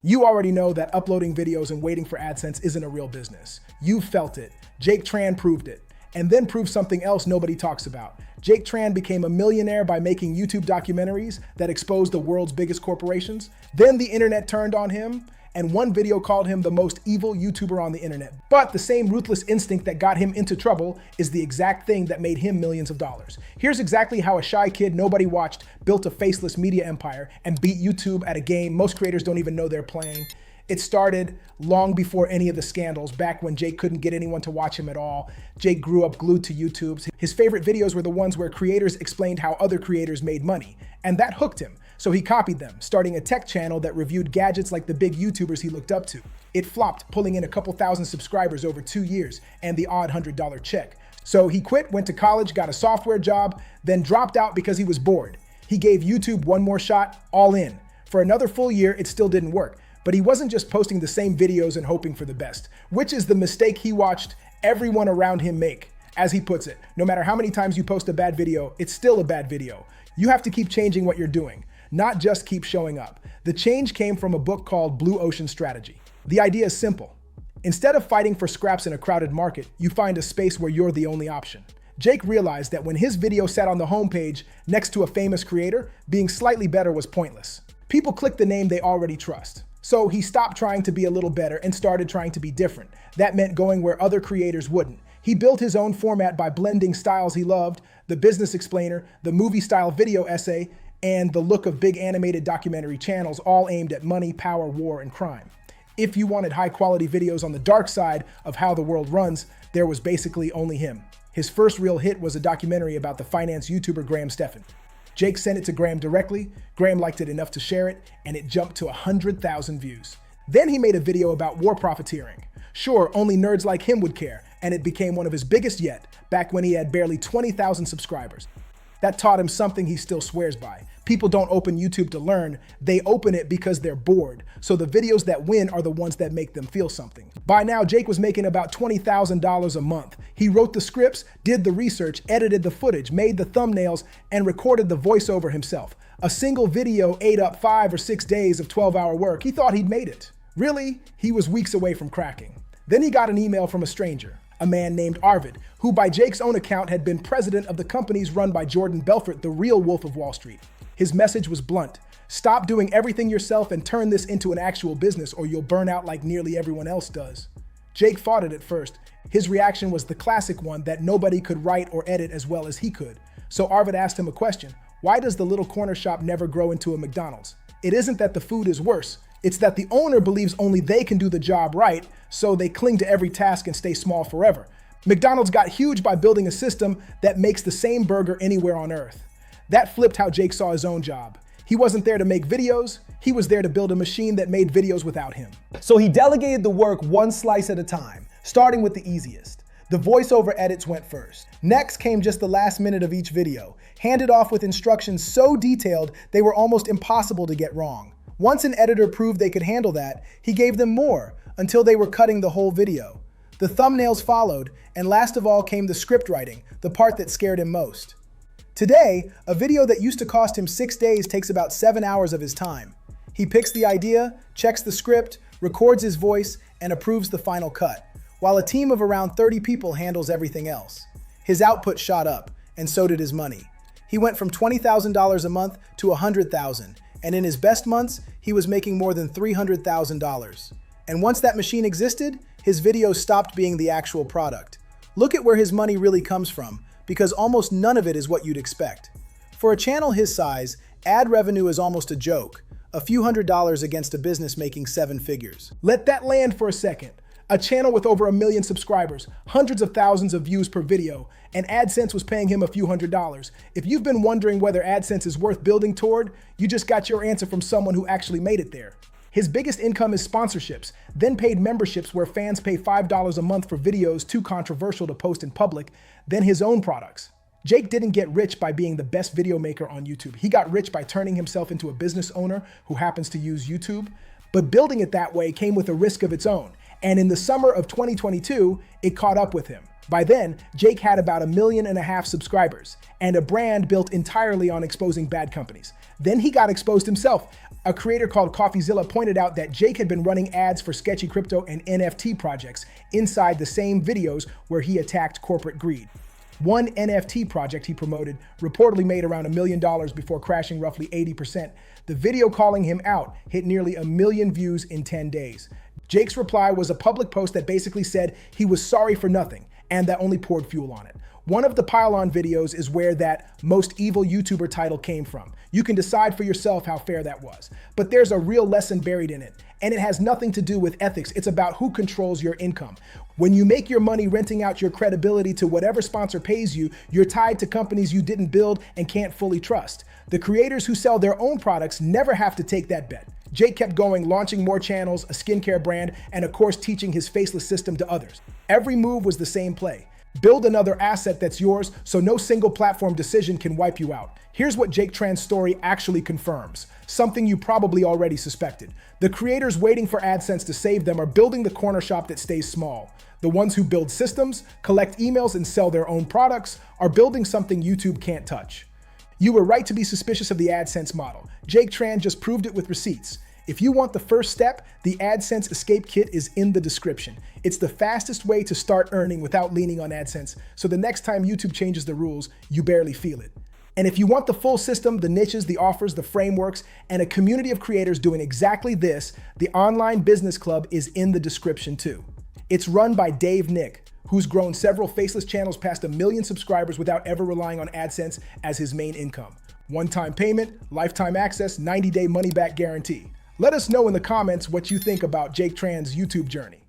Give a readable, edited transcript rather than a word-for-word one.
You already know that uploading videos and waiting for AdSense isn't a real business. You felt it. Jake Tran proved it. And then proved something else nobody talks about. Jake Tran became a millionaire by making YouTube documentaries that exposed the world's biggest corporations. Then the internet turned on him, and one video called him the most evil YouTuber on the internet. But the same ruthless instinct that got him into trouble is the exact thing that made him millions of dollars. Here's exactly how a shy kid nobody watched built a faceless media empire and beat YouTube at a game most creators don't even know they're playing. It started long before any of the scandals, back when Jake couldn't get anyone to watch him at all. Jake grew up glued to YouTube. His favorite videos were the ones where creators explained how other creators made money, and that hooked him. So he copied them, starting a tech channel that reviewed gadgets like the big YouTubers he looked up to. It flopped, pulling in a couple thousand subscribers over 2 years and the odd $100 check. So he quit, went to college, got a software job, then dropped out because he was bored. He gave YouTube one more shot, all in. For another full year, it still didn't work. But he wasn't just posting the same videos and hoping for the best, which is the mistake he watched everyone around him make. As he puts it, no matter how many times you post a bad video, it's still a bad video. You have to keep changing what you're doing, not just keep showing up. The change came from a book called Blue Ocean Strategy. The idea is simple. Instead of fighting for scraps in a crowded market, you find a space where you're the only option. Jake realized that when his video sat on the homepage next to a famous creator, being slightly better was pointless. People click the name they already trust. So he stopped trying to be a little better and started trying to be different. That meant going where other creators wouldn't. He built his own format by blending styles he loved, the business explainer, the movie-style video essay, and the look of big animated documentary channels, all aimed at money, power, war, and crime. If you wanted high-quality videos on the dark side of how the world runs, there was basically only him. His first real hit was a documentary about the finance YouTuber Graham Stephan. Jake sent it to Graham directly, Graham liked it enough to share it, and it jumped to 100,000 views. Then he made a video about war profiteering. Sure, only nerds like him would care, and it became one of his biggest yet, back when he had barely 20,000 subscribers. That taught him something he still swears by. People don't open YouTube to learn, they open it because they're bored. So the videos that win are the ones that make them feel something. By now, Jake was making about $20,000 a month. He wrote the scripts, did the research, edited the footage, made the thumbnails, and recorded the voiceover himself. A single video ate up 5 or 6 days of 12-hour work. He thought he'd made it. Really, he was weeks away from cracking. Then he got an email from a stranger, a man named Arvid, who by Jake's own account had been president of the companies run by Jordan Belfort, the real Wolf of Wall Street. His message was blunt. Stop doing everything yourself and turn this into an actual business, or you'll burn out like nearly everyone else does. Jake fought it at first. His reaction was the classic one that nobody could write or edit as well as he could. So Arvid asked him a question. Why does the little corner shop never grow into a McDonald's? It isn't that the food is worse. It's that the owner believes only they can do the job right, so they cling to every task and stay small forever. McDonald's got huge by building a system that makes the same burger anywhere on earth. That flipped how Jake saw his own job. He wasn't there to make videos, he was there to build a machine that made videos without him. So he delegated the work one slice at a time, starting with the easiest. The voiceover edits went first. Next came just the last minute of each video, handed off with instructions so detailed they were almost impossible to get wrong. Once an editor proved they could handle that, he gave them more, until they were cutting the whole video. The thumbnails followed, and last of all came the script writing, the part that scared him most. Today, a video that used to cost him 6 days takes about 7 hours of his time. He picks the idea, checks the script, records his voice, and approves the final cut, while a team of around 30 people handles everything else. His output shot up, and so did his money. He went from $20,000 a month to $100,000, and in his best months, he was making more than $300,000. And once that machine existed, his videos stopped being the actual product. Look at where his money really comes from, because almost none of it is what you'd expect. For a channel his size, ad revenue is almost a joke, a few $100s against a business making 7 figures. Let that land for a second. A channel with over 1 million subscribers, hundreds of thousands of views per video, and AdSense was paying him a few $100s. If you've been wondering whether AdSense is worth building toward, you just got your answer from someone who actually made it there. His biggest income is sponsorships, then paid memberships where fans pay $5 a month for videos too controversial to post in public, then his own products. Jake didn't get rich by being the best video maker on YouTube. He got rich by turning himself into a business owner who happens to use YouTube. But building it that way came with a risk of its own. And in the summer of 2022, it caught up with him. By then, Jake had about 1.5 million subscribers and a brand built entirely on exposing bad companies. Then he got exposed himself. A creator called CoffeeZilla pointed out that Jake had been running ads for sketchy crypto and NFT projects inside the same videos where he attacked corporate greed. One NFT project he promoted reportedly made around $1 million before crashing roughly 80%. The video calling him out hit nearly 1 million views in 10 days. Jake's reply was a public post that basically said he was sorry for nothing and that only poured fuel on it. One of the pile-on videos is where that most evil YouTuber title came from. You can decide for yourself how fair that was. But there's a real lesson buried in it, and it has nothing to do with ethics. It's about who controls your income. When you make your money renting out your credibility to whatever sponsor pays you, you're tied to companies you didn't build and can't fully trust. The creators who sell their own products never have to take that bet. Jake kept going, launching more channels, a skincare brand, and of course teaching his faceless system to others. Every move was the same play. Build another asset that's yours so no single platform decision can wipe you out. Here's what Jake Tran's story actually confirms, something you probably already suspected. The creators waiting for AdSense to save them are building the corner shop that stays small. The ones who build systems, collect emails, and sell their own products are building something YouTube can't touch. You were right to be suspicious of the AdSense model. Jake Tran just proved it with receipts. If you want the first step, the AdSense Escape Kit is in the description. It's the fastest way to start earning without leaning on AdSense, so the next time YouTube changes the rules, you barely feel it. And if you want the full system, the niches, the offers, the frameworks, and a community of creators doing exactly this, the Online Business Club is in the description too. It's run by Dave Nick, who's grown several faceless channels past 1 million subscribers without ever relying on AdSense as his main income. One-time payment, lifetime access, 90-day money-back guarantee. Let us know in the comments what you think about Jake Tran's YouTube journey.